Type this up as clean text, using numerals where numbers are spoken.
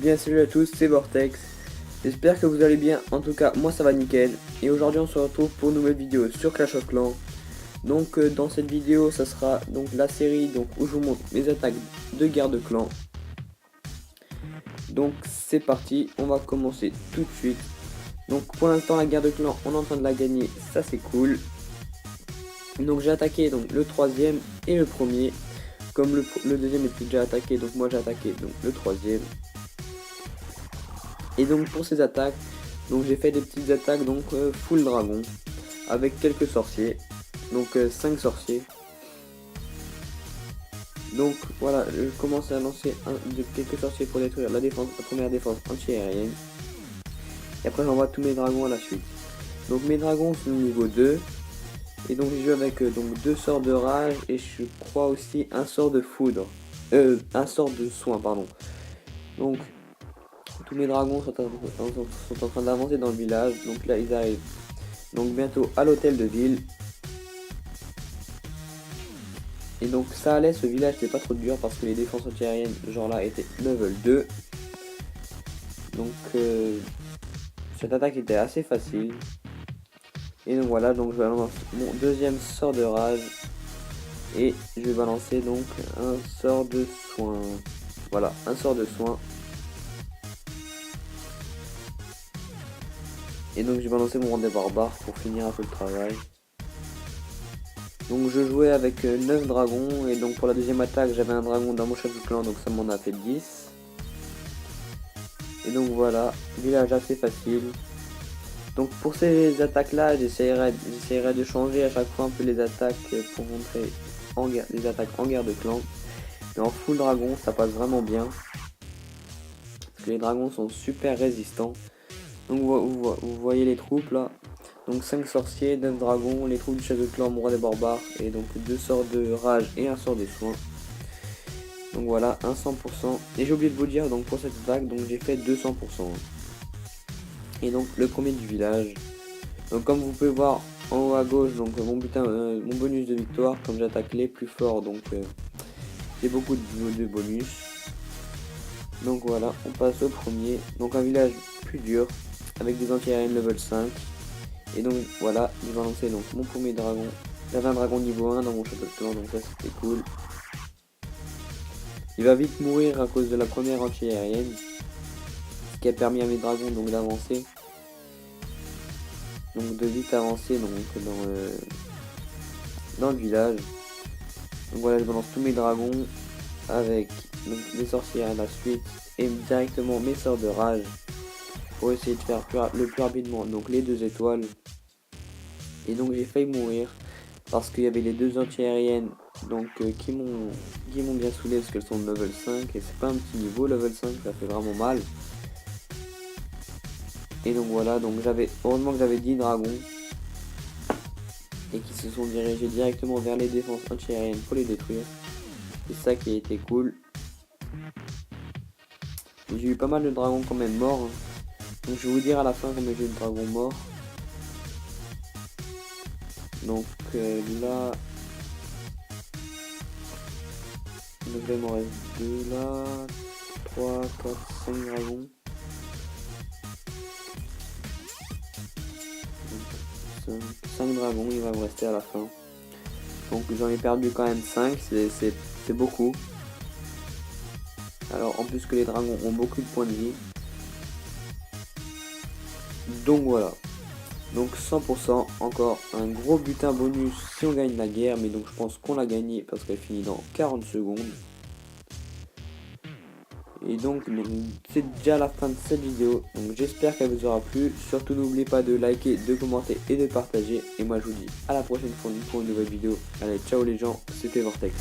Bien salut à tous, c'est Vortex. J'espère que vous allez bien, en tout cas moi ça va nickel. Et aujourd'hui on se retrouve pour une nouvelle vidéo sur Clash of Clans. Donc dans cette vidéo ça sera donc la série où je vous montre mes attaques de guerre de clan. Donc c'est parti, on va commencer tout de suite. Donc pour l'instant la guerre de clan on est en train de la gagner, ça c'est cool. Donc j'ai attaqué donc le troisième et le premier. Comme le deuxième était déjà attaqué, donc moi j'ai attaqué donc le troisième. Et donc pour ces attaques, donc j'ai fait des petites attaques donc full dragon avec quelques sorciers, donc 5 sorciers. Donc voilà, je commence à lancer quelques sorciers pour détruire la première défense anti-aérienne. Et après j'envoie tous mes dragons à la suite. Donc mes dragons sont niveau 2. Et donc je joue avec donc 2 sorts de rage et je crois aussi un sort de foudre. Un sort de soin, pardon. Donc tous mes dragons sont en train d'avancer dans le village. Donc là ils arrivent donc bientôt à l'hôtel de ville. Et donc ça allait, ce village c'était pas trop dur parce que les défenses antiaériennes genre là étaient level 2. Donc cette attaque était assez facile. Et donc voilà, donc je vais lancer mon deuxième sort de rage. Et je vais balancer donc un sort de soin. Voilà, un sort de soin. Et donc j'ai balancé mon rang des barbares pour finir un peu le travail. Donc je jouais avec 9 dragons. Et donc pour la deuxième attaque j'avais un dragon dans mon chef de clan. Donc ça m'en a fait 10. Et donc voilà, village assez facile. Donc pour ces attaques là j'essaierai de changer à chaque fois un peu les attaques pour montrer les attaques en guerre de clan. Mais en full dragon ça passe vraiment bien. Parce que les dragons sont super résistants. Donc vous voyez les troupes là. Donc 5 sorciers, 9 dragons, les troupes du chef de clan, mon roi des barbares. Et donc 2 sorts de rage et un sort de soin. Donc voilà, un 100%. Et j'ai oublié de vous dire, donc pour cette vague, donc j'ai fait 200%. Et donc le premier du village. Donc comme vous pouvez voir en haut à gauche, donc mon bonus de victoire, comme j'attaque les plus forts, donc j'ai beaucoup de bonus. Donc voilà, on passe au premier. Donc un village plus dur, avec des anti-aériennes level 5. Et donc voilà, il va lancer donc mon premier dragon. J'avais un dragon niveau 1 dans mon château de clan, donc ça c'était cool. Il va vite mourir à cause de la première anti-aérienne, ce qui a permis à mes dragons donc d'avancer. Donc de vite avancer donc dans le village. Donc voilà, je balance tous mes dragons avec donc, les sorciers à la suite et directement mes sorts de rage pour essayer de faire le plus rapidement donc les 2 étoiles. Et donc j'ai failli mourir parce qu'il y avait les 2 anti-aériennes donc qui m'ont bien saoulé parce qu'elles sont de level 5 et c'est pas un petit niveau level 5, ça fait vraiment mal. Et donc voilà, donc heureusement que j'avais 10 dragons et qui se sont dirigés directement vers les défenses anti-aériennes pour les détruire. C'est ça qui a été cool. J'ai eu pas mal de dragons quand même morts. Donc je vais vous dire à la fin combien j'ai eu de dragons morts. Donc là... Donc là il m'en reste 2 là. 3, 4, 5 dragons. Donc, 5 dragons il va me rester à la fin. Donc j'en ai perdu quand même 5, c'est beaucoup. Alors en plus que les dragons ont beaucoup de points de vie. Donc voilà. Donc 100%, encore un gros butin bonus si on gagne la guerre. Mais donc je pense qu'on l'a gagné parce qu'elle finit dans 40 secondes. Et donc c'est déjà la fin de cette vidéo. Donc j'espère qu'elle vous aura plu. Surtout n'oubliez pas de liker, de commenter et de partager. Et moi je vous dis à la prochaine fois pour une nouvelle vidéo. Allez, ciao les gens, c'était Vortex.